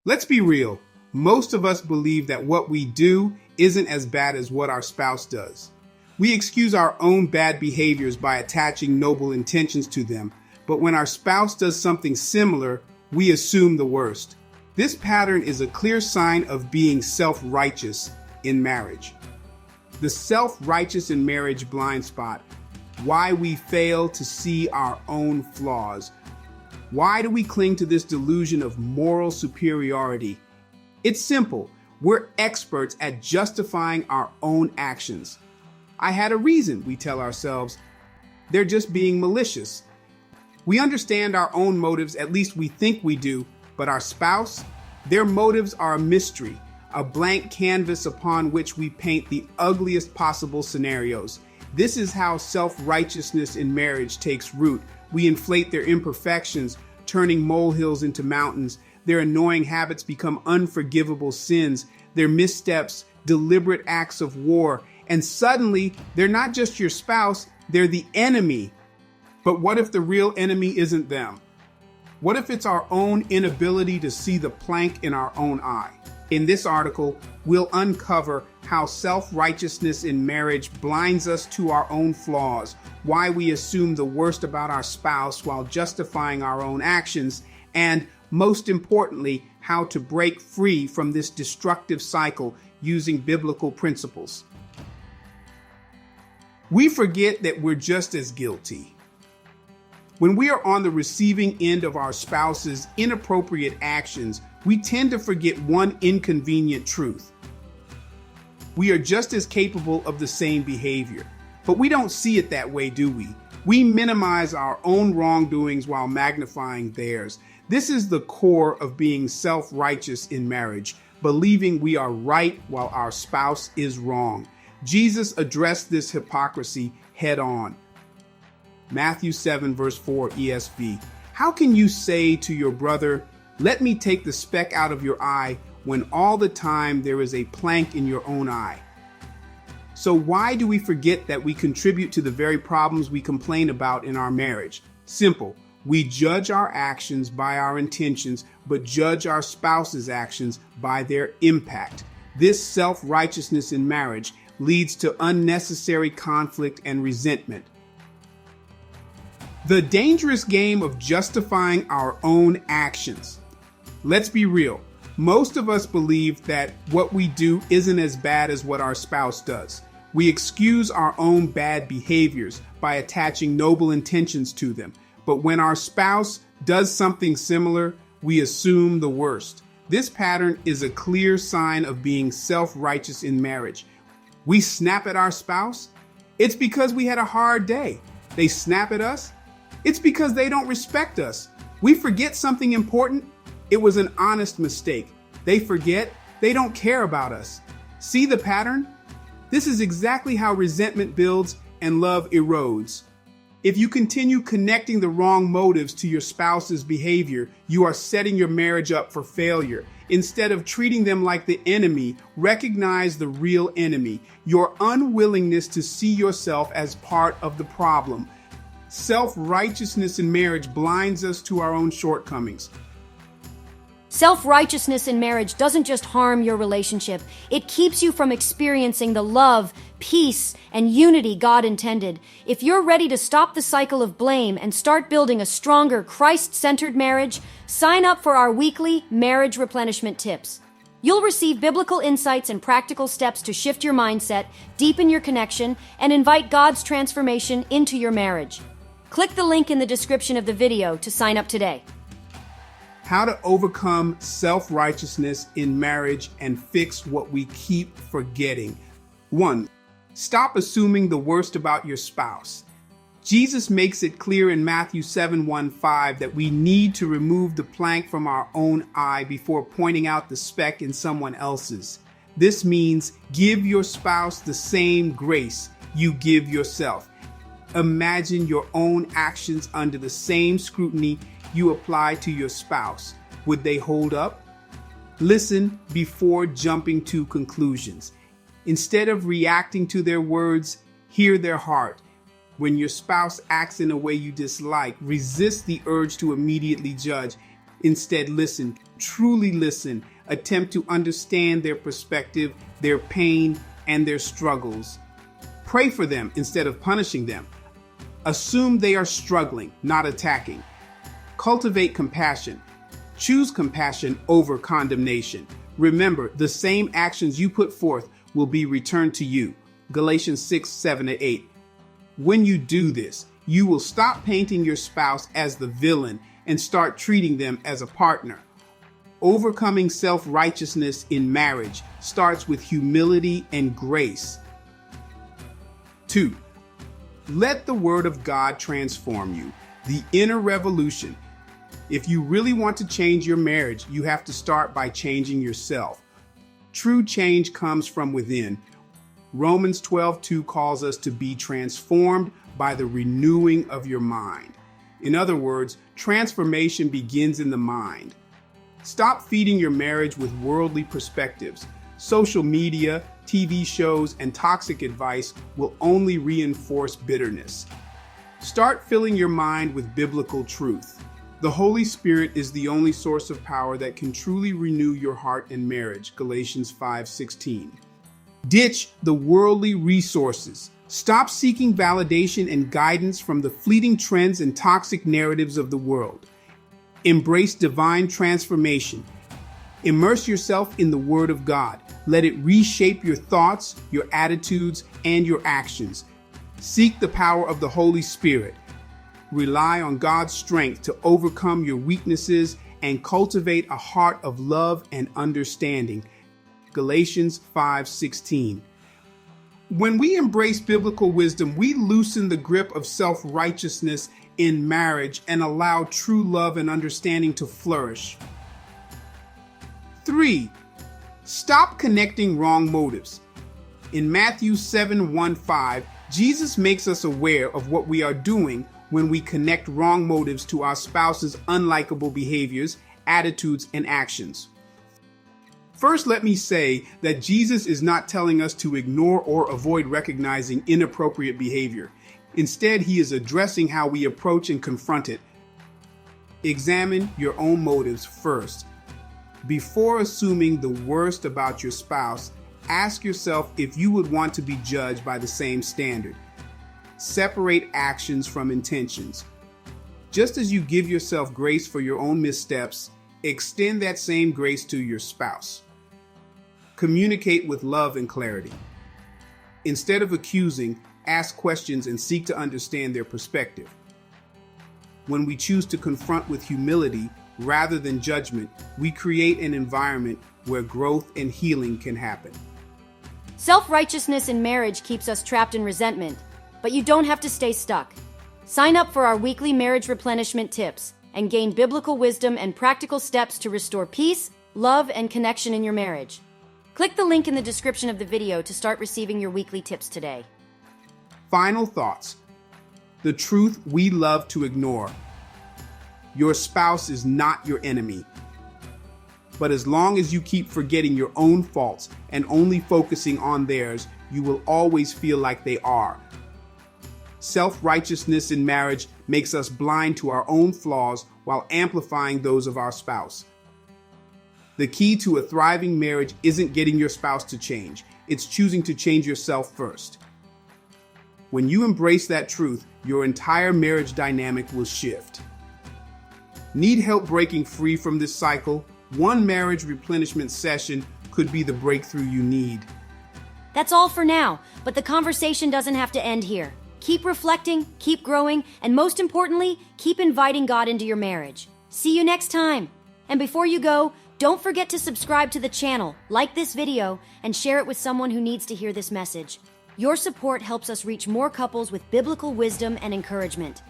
Let's be real. Most of us believe that what we do isn't as bad as what our spouse does. We excuse our own bad behaviors by attaching noble intentions to them, but when our spouse does something similar, we assume the worst. This pattern is a clear sign of being self-righteous in marriage. The self-righteous in marriage blind spot. Why we fail to see our own flaws. Why do we cling to this delusion of moral superiority? It's simple. We're experts at justifying our own actions. I had a reason, we tell ourselves. They're just being malicious. We understand our own motives, at least we think we do, but our spouse, their motives are a mystery, a blank canvas upon which we paint the ugliest possible scenarios. This is how self-righteousness in marriage takes root. We inflate their imperfections, turning molehills into mountains. Their annoying habits become unforgivable sins. Their missteps, deliberate acts of war. And suddenly, they're not just your spouse, they're the enemy. But what if the real enemy isn't them? What if it's our own inability to see the plank in our own eye? In this article, we'll uncover how self-righteousness in marriage blinds us to our own flaws, why we assume the worst about our spouse while justifying our own actions, and most importantly, how to break free from this destructive cycle using biblical principles. We forget that we're just as guilty. When we are on the receiving end of our spouse's inappropriate actions, we tend to forget one inconvenient truth. We are just as capable of the same behavior, but we don't see it that way, do we? We minimize our own wrongdoings while magnifying theirs. This is the core of being self-righteous in marriage, believing we are right while our spouse is wrong. Jesus addressed this hypocrisy head on. Matthew 7 verse 4 ESV. How can you say to your brother, "Let me take the speck out of your eye," when all the time there is a plank in your own eye? So why do we forget that we contribute to the very problems we complain about in our marriage? Simple. We judge our actions by our intentions, but judge our spouse's actions by their impact. This self-righteousness in marriage leads to unnecessary conflict and resentment. The dangerous game of justifying our own actions. Let's be real. Most of us believe that what we do isn't as bad as what our spouse does. We excuse our own bad behaviors by attaching noble intentions to them. But when our spouse does something similar, we assume the worst. This pattern is a clear sign of being self-righteous in marriage. We snap at our spouse. It's because we had a hard day. They snap at us. It's because they don't respect us. We forget something important. It was an honest mistake. They forget. They don't care about us. See the pattern? This is exactly how resentment builds and love erodes. If you continue connecting the wrong motives to your spouse's behavior, you are setting your marriage up for failure. Instead of treating them like the enemy, recognize the real enemy, your unwillingness to see yourself as part of the problem. Self-righteousness in marriage blinds us to our own shortcomings. Self-righteousness in marriage doesn't just harm your relationship. It keeps you from experiencing the love, peace, and unity God intended. If you're ready to stop the cycle of blame and start building a stronger, Christ-centered marriage, sign up for our weekly marriage replenishment tips. You'll receive biblical insights and practical steps to shift your mindset, deepen your connection, and invite God's transformation into your marriage. Click the link in the description of the video to sign up today. How to overcome self-righteousness in marriage and fix what we keep forgetting. 1. Stop assuming the worst about your spouse. Jesus makes it clear in Matthew 7:1-5 that we need to remove the plank from our own eye before pointing out the speck in someone else's. This means give your spouse the same grace you give yourself. Imagine your own actions under the same scrutiny you apply to your spouse. Would they hold up? Listen before jumping to conclusions. Instead of reacting to their words, hear their heart. When your spouse acts in a way you dislike, resist the urge to immediately judge. Instead, listen, truly listen. Attempt to understand their perspective, their pain, and their struggles. Pray for them instead of punishing them. Assume they are struggling, not attacking. Cultivate compassion. Choose compassion over condemnation. Remember, the same actions you put forth will be returned to you. Galatians 6:7-8. When you do this, you will stop painting your spouse as the villain and start treating them as a partner. Overcoming self-righteousness in marriage starts with humility and grace. 2. Let the Word of God transform you. The inner revolution. If you really want to change your marriage, you have to start by changing yourself. True change comes from within. Romans 12:2 calls us to be transformed by the renewing of your mind. In other words, transformation begins in the mind. Stop feeding your marriage with worldly perspectives. Social media, TV shows, and toxic advice will only reinforce bitterness. Start filling your mind with biblical truth. The Holy Spirit is the only source of power that can truly renew your heart and marriage. Galatians 5:16. Ditch the worldly resources. Stop seeking validation and guidance from the fleeting trends and toxic narratives of the world. Embrace divine transformation. Immerse yourself in the Word of God. Let it reshape your thoughts, your attitudes, and your actions. Seek the power of the Holy Spirit. Rely on God's strength to overcome your weaknesses and cultivate a heart of love and understanding. Galatians 5:16. When we embrace biblical wisdom, we loosen the grip of self-righteousness in marriage and allow true love and understanding to flourish. 3. Stop connecting wrong motives. In Matthew 7:1-5, Jesus makes us aware of what we are doing when we connect wrong motives to our spouse's unlikable behaviors, attitudes, and actions. First, let me say that Jesus is not telling us to ignore or avoid recognizing inappropriate behavior. Instead, he is addressing how we approach and confront it. Examine your own motives first. Before assuming the worst about your spouse, ask yourself if you would want to be judged by the same standard. Separate actions from intentions. Just as you give yourself grace for your own missteps, extend that same grace to your spouse. Communicate with love and clarity. Instead of accusing, ask questions and seek to understand their perspective. When we choose to confront with humility rather than judgment, we create an environment where growth and healing can happen. Self-righteousness in marriage keeps us trapped in resentment, but you don't have to stay stuck. Sign up for our weekly marriage replenishment tips and gain biblical wisdom and practical steps to restore peace, love, and connection in your marriage. Click the link in the description of the video to start receiving your weekly tips today. Final thoughts. The truth we love to ignore. Your spouse is not your enemy. But as long as you keep forgetting your own faults and only focusing on theirs, you will always feel like they are. Self-righteousness in marriage makes us blind to our own flaws while amplifying those of our spouse. The key to a thriving marriage isn't getting your spouse to change. It's choosing to change yourself first. When you embrace that truth, your entire marriage dynamic will shift. Need help breaking free from this cycle? One marriage replenishment session could be the breakthrough you need. That's all for now, but the conversation doesn't have to end here. Keep reflecting, keep growing, and most importantly, keep inviting God into your marriage. See you next time. And before you go, don't forget to subscribe to the channel, like this video, and share it with someone who needs to hear this message. Your support helps us reach more couples with biblical wisdom and encouragement.